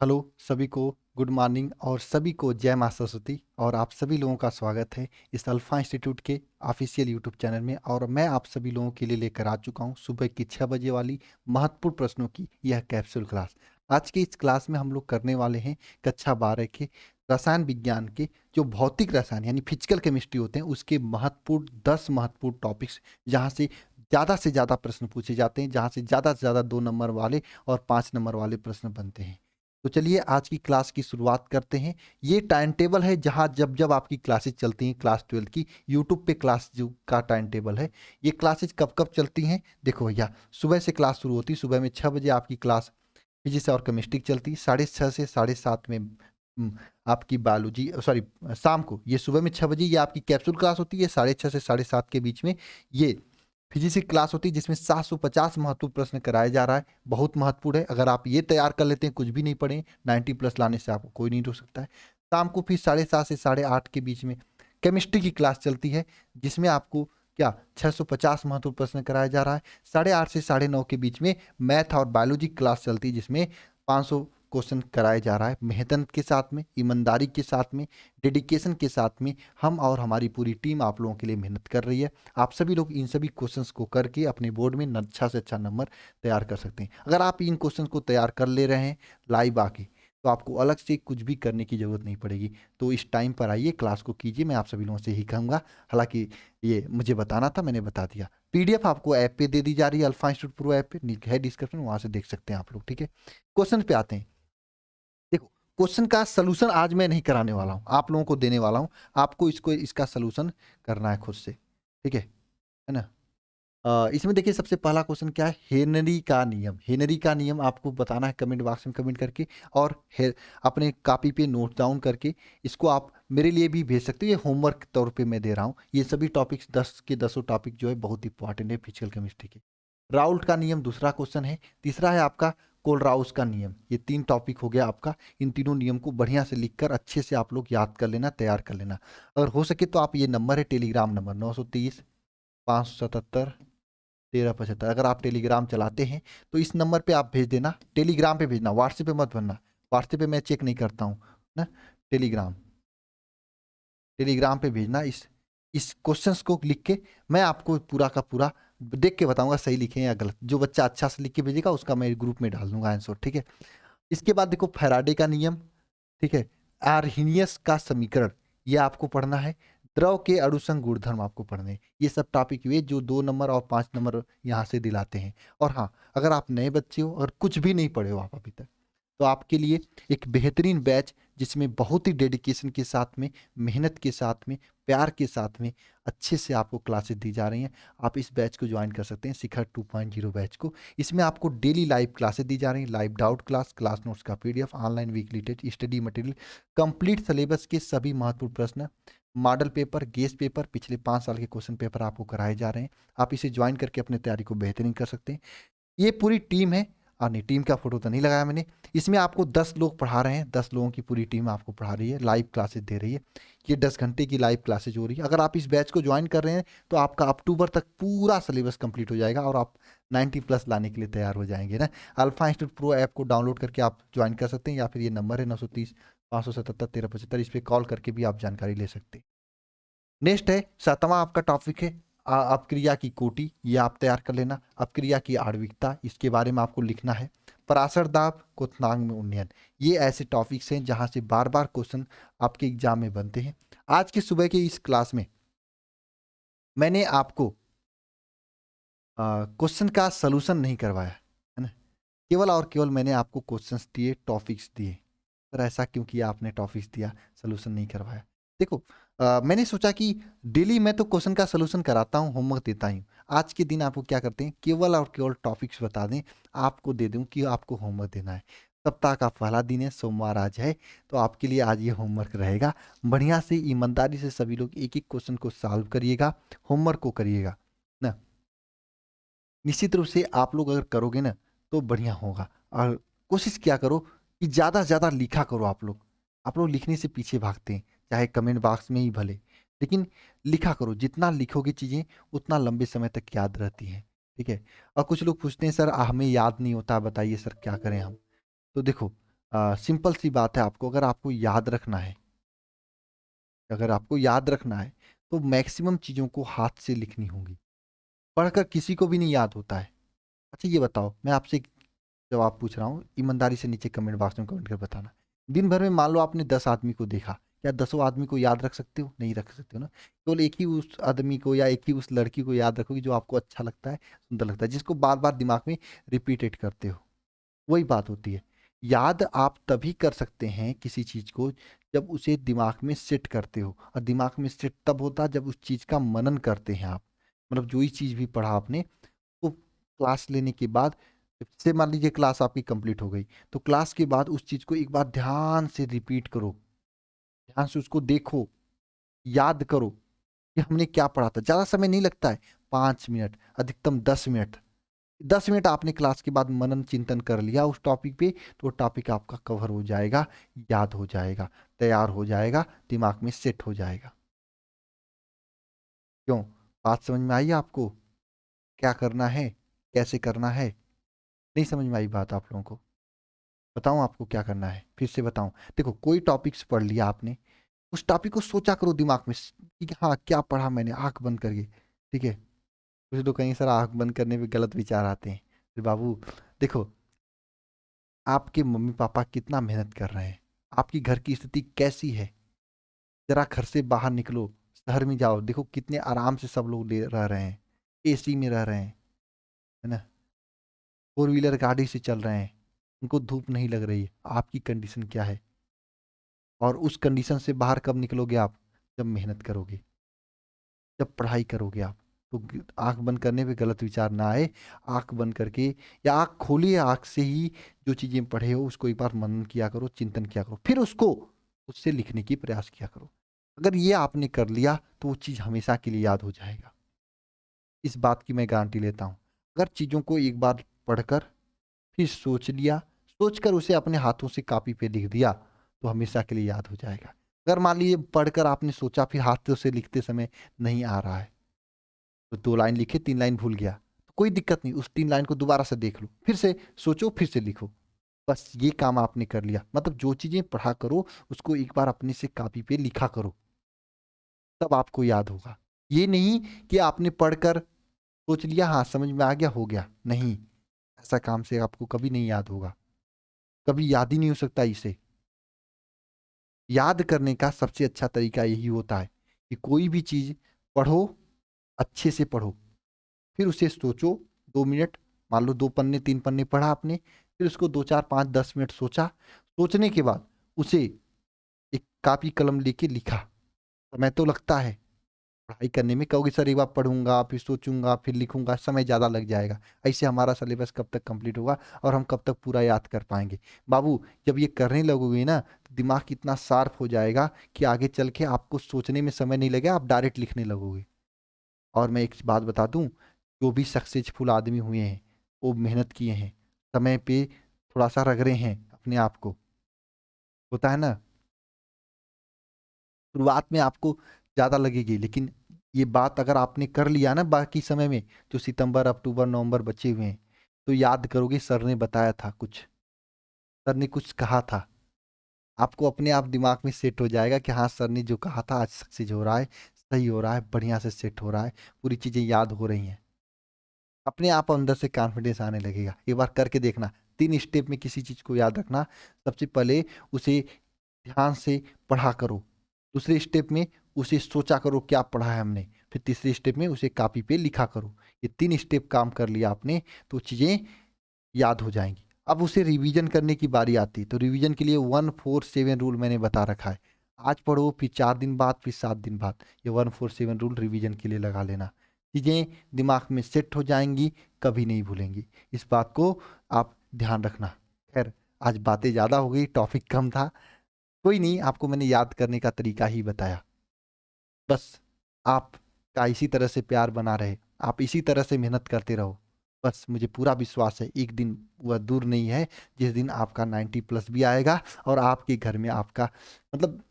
Hello सभी को good morning और सभी को जय मां सरस्वती। और आप सभी लोगों का स्वागत है इस अल्फा इंस्टीट्यूट के ऑफिशियल यूट्यूब चैनल में। और मैं आप सभी लोगों के लिए लेकर आ चुका हूं सुबह की 6 बजे वाली महत्वपूर्ण प्रश्नों की यह कैप्सूल क्लास। आज की इस क्लास में हम लोग करने वाले हैं कक्षा 12 के रसायन विज्ञान के जो भौतिक रसायन यानी फिजिकल केमिस्ट्री होते हैं उसके महत्वपूर्ण 10 महत्वपूर्ण टॉपिक्स, जहाँ से ज़्यादा प्रश्न पूछे जाते हैं, जहाँ से ज़्यादा 2 नंबर वाले और 5 नंबर वाले प्रश्न बनते हैं। तो चलिए आज की क्लास की शुरुआत करते हैं। ये टाइम टेबल है जहाँ जब जब आपकी क्लासेस चलती हैं क्लास 12 की यूट्यूब पे क्लास जो का टाइम टेबल है। ये क्लासेस कब कब चलती हैं देखो भैया, सुबह से क्लास शुरू होती है, सुबह में 6 बजे आपकी क्लास फिजिक्स और केमिस्ट्री चलती है, 6:30 से 7:30 में आपकी बायोलॉजी सॉरी शाम को ये सुबह में 6 बजे ये आपकी कैप्सूल क्लास होती है, 6:30 से 7:30 के बीच में ये फिजिक्स की क्लास होती है जिसमें 750 महत्वपूर्ण प्रश्न कराया जा रहा है। बहुत महत्वपूर्ण है, अगर आप ये तैयार कर लेते हैं कुछ भी नहीं पढ़े 90+ लाने से आपको कोई नहीं रोक सकता है। शाम को फिर 7:30 से 8:30 के बीच में केमिस्ट्री की क्लास चलती है जिसमें आपको क्या 650 महत्वपूर्ण प्रश्न कराया जा रहा है। 8:30 से 9:30 के बीच में मैथ और बायोलॉजी क्लास चलती है जिसमें 500 क्वेश्चन कराया जा रहा है। मेहनत के साथ में, ईमानदारी के साथ में, डेडिकेशन के साथ में हम और हमारी पूरी टीम आप लोगों के लिए मेहनत कर रही है। आप सभी लोग इन सभी क्वेश्चंस को करके अपने बोर्ड में अच्छा से अच्छा नंबर तैयार कर सकते हैं। अगर आप इन क्वेश्चंस को तैयार कर ले रहे हैं लाइव आके, तो आपको अलग से कुछ भी करने की ज़रूरत नहीं पड़ेगी। तो इस टाइम पर आइए, क्लास को कीजिए, मैं आप सभी लोगों से यही कहूँगा। हालांकि ये मुझे बताना था, मैंने बता दिया। पीडीएफ आपको ऐप पे दे दी जा रही है, अल्फा इंस्टीट्यूट प्रो ऐप पे है डिस्क्रिप्शन, वहाँ से देख सकते हैं आप लोग। ठीक है, क्वेश्चन पे आते हैं। देखो, क्वेश्चन का सलूशन आज मैं नहीं कराने वाला हूँ, आप लोगों को देने वाला हूँ। आपको इसका सलूशन करना है खुद से, ठीक है ना। इसमें देखिए सबसे पहला क्वेश्चन क्या है, हेनरी का नियम। हेनरी का नियम आपको बताना है कमेंट बॉक्स में कमेंट करके, और अपने कॉपी पे नोट डाउन करके इसको आप मेरे लिए भी भेज सकते हो। ये होमवर्क के तौर पे मैं दे रहा हूँ। ये सभी टॉपिक्स 10 के 10 टॉपिक जो है बहुत इंपॉर्टेंट है फिजिकल केमिस्ट्री के। राउल्ट का नियम दूसरा क्वेश्चन है। तीसरा है आपका कोलराउस का नियम। ये 3 टॉपिक हो गया आपका। इन तीनों नियम को बढ़िया से लिखकर अच्छे से आप लोग याद कर लेना, तैयार कर लेना। अगर हो सके तो आप, ये नंबर है टेलीग्राम नंबर 930 577 1375। अगर आप टेलीग्राम चलाते हैं तो इस नंबर पे आप भेज देना, टेलीग्राम पे भेजना, व्हाट्सएप पे मत भरना। व्हाट्सएप पे मैं चेक नहीं करता हूँ ना। टेलीग्राम टेलीग्राम पे भेजना। इस क्वेश्चंस को लिख के मैं आपको पूरा का पूरा देख के बताऊंगा सही लिखे या गलत। जो बच्चा अच्छा से लिख के भेजेगा उसका मैं ग्रुप में डाल दूंगा आंसर, ठीक है। इसके बाद देखो फैराडे का नियम, ठीक है। आर्हीनियस का समीकरण, ये आपको पढ़ना है। द्रव के अणुसंग गुणधर्म आपको पढ़ने हैं। ये सब टॉपिक हुए जो 2 नंबर और 5 नंबर यहाँ से दिलाते हैं। और हाँ, अगर आप नए बच्चे हो और कुछ भी नहीं पढ़े हो आप अभी तक, तो आपके लिए एक बेहतरीन बैच जिसमें बहुत ही डेडिकेशन के साथ में, मेहनत के साथ में, प्यार के साथ में अच्छे से आपको क्लासेस दी जा रही हैं। आप इस बैच को ज्वाइन कर सकते हैं, शिखर 2.0 बैच को। इसमें आपको डेली लाइव क्लासेस दी जा रही हैं, live doubt class, class notes का PDF, online weekly test, study material, complete syllabus के सभी महत्वपूर्ण प्रश्न, मॉडल पेपर, गेस्ट पेपर, पिछले 5 साल के क्वेश्चन पेपर आपको कराए जा रहे हैं। आप इसे ज्वाइन करके अपने तैयारी को बेहतरीन कर सकते हैं। ये पूरी टीम है। और नहीं, टीम का फोटो तो नहीं लगाया मैंने। इसमें आपको 10 लोग पढ़ा रहे हैं, 10 लोगों की पूरी टीम आपको पढ़ा रही है, लाइव क्लासेस दे रही है। ये 10 घंटे की लाइव क्लासेज हो रही है। अगर आप इस बैच को ज्वाइन कर रहे हैं तो आपका अक्टूबर तक पूरा सिलेबस कंप्लीट हो जाएगा और आप 90+ लाने के लिए तैयार हो जाएंगे ना। अल्फा इंस्टीट्यूट प्रो ऐप को डाउनलोड करके आप ज्वाइन कर सकते हैं, या फिर ये नंबर है 930 577 1375, इस पर कॉल करके भी आप जानकारी ले सकते हैं। नेक्स्ट है 7वां आपका टॉपिक है अपक्रिया की कोटि। ये आप तैयार कर लेना। अपक्रिया की आणविकता, इसके बारे में आपको लिखना है। पराशर दाब, क्वथनांक में उन्नयन, ये ऐसे टॉपिक्स हैं जहां से बार बार क्वेश्चन आपके एग्जाम में बनते हैं। आज की सुबह की इस क्लास में मैंने आपको क्वेश्चन का सलूशन नहीं करवाया है ना, केवल और केवल मैंने आपको क्वेश्चंस दिए, टॉपिक्स दिए। पर ऐसा क्यों किया आपने, टॉपिक्स दिया सलूशन नहीं करवाया? देखो, मैंने सोचा कि डेली मैं तो क्वेश्चन का सलूशन कराता हूँ, होमवर्क देता ही हूँ। आज के दिन आपको क्या करते हैं, केवल और केवल टॉपिक्स बता दें, आपको दे दूं कि आपको होमवर्क देना है। सप्ताह का पहला दिन है, सोमवार आज है, तो आपके लिए आज ये होमवर्क रहेगा। बढ़िया से ईमानदारी से सभी लोग एक एक क्वेश्चन को सॉल्व करिएगा, होमवर्क को करिएगा ना। निश्चित रूप से आप लोग अगर करोगे ना तो बढ़िया होगा। और कोशिश क्या करो कि ज़्यादा से ज़्यादा लिखा करो। आप लोग लिखने से पीछे भागते हैं, चाहे कमेंट बॉक्स में ही भले, लेकिन लिखा करो। जितना लिखोगे चीज़ें उतना लंबे समय तक याद रहती हैं, ठीक है। और कुछ लोग पूछते हैं सर हमें याद नहीं होता, बताइए सर क्या करें हम। तो देखो, सिंपल सी बात है, आपको अगर आपको याद रखना है, अगर आपको याद रखना है तो मैक्सिमम चीज़ों को हाथ से लिखनी होंगी। पढ़कर किसी को भी नहीं याद होता है। अच्छा ये बताओ, मैं आपसे एक जवाब पूछ रहा हूँ, ईमानदारी से नीचे कमेंट बॉक्स में कमेंट कर बताना। दिन भर में मान लो आपने 10 आदमी को देखा, क्या 10 आदमी को याद रख सकते हो? नहीं रख सकते हो ना। केवल एक ही उस आदमी को या एक ही उस लड़की को याद रखोगे जो आपको अच्छा लगता है, सुंदर लगता है, जिसको बार-बार दिमाग में रिपीटेड करते हो। वही बात होती है। याद आप तभी कर सकते हैं किसी चीज़ को जब उसे दिमाग में सेट करते हो, और दिमाग में सेट तब होता है जब उस चीज़ का मनन करते हैं आप। मतलब जो ही चीज़ भी पढ़ा आपने, तो क्लास लेने के बाद, से मान लीजिए क्लास आपकी कंप्लीट हो गई, तो क्लास के बाद उस चीज़ को एक बार ध्यान से रिपीट करो, ध्यान से उसको देखो, याद करो कि हमने क्या पढ़ा था। ज़्यादा समय नहीं लगता है, 5 मिनट, अधिकतम 10 मिनट। 10 मिनट आपने क्लास के बाद मनन चिंतन कर लिया उस टॉपिक पे, तो वो टॉपिक आपका कवर हो जाएगा, याद हो जाएगा, तैयार हो जाएगा, दिमाग में सेट हो जाएगा। क्यों? बात समझ में आई आपको? क्या करना है, कैसे करना है? नहीं समझ में आई बात आप लोगों को? बताऊं आपको क्या करना है, फिर से बताऊं। देखो, कोई टॉपिक्स पढ़ लिया आपने, उस टॉपिक को सोचा करो दिमाग में कि हाँ क्या पढ़ा मैंने, आंख बंद करके। ठीक है? कुछ तो कहीं सर आंख बंद करने पे गलत विचार आते हैं। फिर बाबू देखो, आपके मम्मी पापा कितना मेहनत कर रहे हैं, आपकी घर की स्थिति कैसी है, जरा घर से बाहर निकलो, शहर में जाओ, देखो कितने आराम से सब लोग रह रहे हैं, एसी में रह रहे हैं, है ना, 4 व्हीलर गाड़ी से चल रहे हैं, उनको धूप नहीं लग रही है। आपकी कंडीशन क्या है? और उस कंडीशन से बाहर कब निकलोगे आप? जब मेहनत करोगे, जब पढ़ाई करोगे आप। तो आंख बंद करने पे गलत विचार ना आए। आंख बंद करके या आंख खोलिए, आंख से ही जो चीजें पढ़े हो उसको एक बार मनन किया करो, चिंतन किया करो, फिर उसको उससे लिखने की प्रयास किया करो। अगर ये आपने कर लिया तो वो चीज हमेशा के लिए याद हो जाएगा। इस बात की मैं गारंटी लेता हूँ। अगर चीजों को एक बार पढ़कर फिर सोच लिया, सोचकर उसे अपने हाथों से कॉपी पे लिख दिया, तो हमेशा के लिए याद हो जाएगा। अगर मान लीजिए पढ़कर आपने सोचा, फिर हाथों से लिखते समय नहीं आ रहा है, तो 2 लाइन लिखे, 3 लाइन भूल गया, तो कोई दिक्कत नहीं, उस 3 लाइन को दोबारा से देख लो, फिर से सोचो, फिर से लिखो। बस ये काम आपने कर लिया। मतलब जो चीजें पढ़ा करो उसको एक बार अपने से कॉपी पे लिखा करो, तब आपको याद होगा। ये नहीं कि आपने पढ़कर सोच लिया, हाँ समझ में आ गया, हो गया, नहीं। ऐसा काम से आपको कभी नहीं याद होगा, कभी याद ही नहीं हो सकता इसे। याद करने का सबसे अच्छा तरीका यही होता है कि कोई भी चीज पढ़ो, अच्छे से पढ़ो, फिर उसे सोचो 2 मिनट। मान लो 2 पन्ने 3 पन्ने पढ़ा आपने, फिर उसको 2 4 5 10 मिनट सोचा। सोचने के बाद उसे एक कॉपी कलम लेके लिखा। समय तो लगता है पढ़ाई करने में, कहोगे सर एक बार पढ़ूंगा फिर सोचूंगा फिर लिखूंगा, समय ज़्यादा लग जाएगा। ऐसे हमारा सिलेबस कब तक कंप्लीट होगा और हम कब तक पूरा याद कर पाएंगे? बाबू जब ये करने लगोगे ना, तो दिमाग इतना शार्प हो जाएगा कि आगे चल के आपको सोचने में समय नहीं लगेगा, आप डायरेक्ट लिखने लगोगे। और मैं एक बात बता दूं, जो भी सक्सेसफुल आदमी हुए हैं वो मेहनत किए हैं, समय पे थोड़ा सा रगड़े हैं अपने आप को। होता है ना, शुरुआत में आपको ज़्यादा लगेगी, लेकिन ये बात अगर आपने कर लिया ना बाकी समय में, जो सितंबर अक्टूबर नवंबर बचे हुए हैं, तो याद करोगे सर ने बताया था कुछ, सर ने कुछ कहा था, आपको अपने आप दिमाग में सेट हो जाएगा कि हाँ सर ने जो कहा था आज सक्सेस हो रहा है, सही हो रहा है, बढ़िया से सेट हो रहा है, पूरी चीज़ें याद हो रही हैं। अपने आप अंदर से कॉन्फिडेंस आने लगेगा। एक बार करके देखना, 3 स्टेप में किसी चीज़ को याद रखना। सबसे पहले उसे ध्यान से पढ़ा करो, दूसरे स्टेप में उसे सोचा करो क्या पढ़ा है हमने, फिर तीसरे स्टेप में उसे कॉपी पे लिखा करो। ये 3 स्टेप काम कर लिया आपने तो चीज़ें याद हो जाएंगी। अब उसे रिवीजन करने की बारी आती है, तो रिवीजन के लिए 1-4-7 रूल मैंने बता रखा है। आज पढ़ो, फिर 4 दिन बाद, फिर 7 दिन बाद, ये 1-4-7 रूल रिवीजन के लिए लगा लेना। चीज़ें दिमाग में सेट हो जाएंगी, कभी नहीं भूलेंगी। इस बात को आप ध्यान रखना। खैर, आज बातें ज़्यादा हो गई, टॉपिक कम था। कोई नहीं, आपको मैंने याद करने का तरीका ही बताया। बस आपका इसी तरह से प्यार बना रहे, आप इसी तरह से मेहनत करते रहो। बस मुझे पूरा विश्वास है, एक दिन वह दूर नहीं है जिस दिन आपका 90+ भी आएगा और आपके घर में आपका मतलब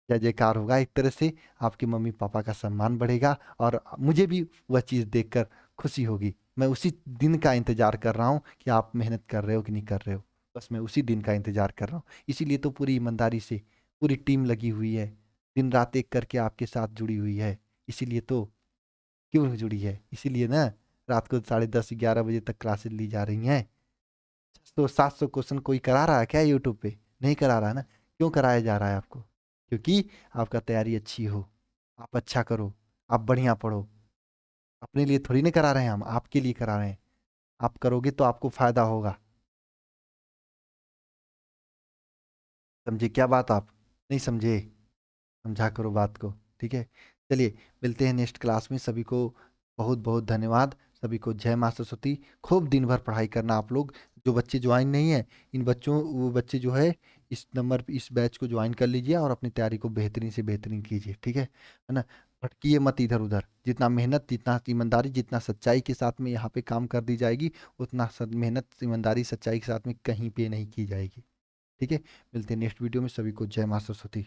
जय जयकार होगा। एक तरह से आपके मम्मी पापा का सम्मान बढ़ेगा और मुझे भी वह चीज़ देखकर खुशी होगी। मैं उसी दिन का इंतजार कर रहा हूँ कि आप मेहनत कर रहे हो कि नहीं कर रहे हो। बस मैं उसी दिन का इंतज़ार कर रहा हूँ। इसीलिए तो पूरी ईमानदारी से पूरी टीम लगी हुई है। दिन रात एक करके आपके साथ जुड़ी हुई है। इसीलिए तो क्यों जुड़ी है? इसीलिए ना रात को 10:30-11 बजे तक क्लासेस ली जा रही हैं। तो 700 क्वेश्चन कोई करा रहा है क्या यूट्यूब पे? नहीं करा रहा है ना। क्यों कराया जा रहा है आपको? क्योंकि आपका तैयारी अच्छी हो, आप अच्छा करो, आप बढ़िया पढ़ो। अपने लिए थोड़ी ना करा रहे हैं हम, आपके लिए करा रहे हैं। आप करोगे तो आपको फायदा होगा। समझे क्या बात आप? नहीं समझे? समझा करो बात को। ठीक है, चलिए मिलते हैं नेक्स्ट क्लास में। सभी को बहुत बहुत धन्यवाद। सभी को जय माँ सरस्वती। खूब दिन भर पढ़ाई करना आप लोग। जो बच्चे ज्वाइन नहीं है, इन बच्चों वो बच्चे जो है इस नंबर इस बैच को ज्वाइन कर लीजिए और अपनी तैयारी को बेहतरीन से बेहतरीन कीजिए। ठीक है ना। भटकिए मत इधर उधर। जितना मेहनत, जितना ईमानदारी, जितना सच्चाई के साथ में यहाँ पे काम कर दी जाएगी, उतना मेहनत, ईमानदारी, सच्चाई के साथ में कहीं पे नहीं की जाएगी। ठीक है, मिलते हैं नेक्स्ट वीडियो में। सभी को जय माँ सरस्वती।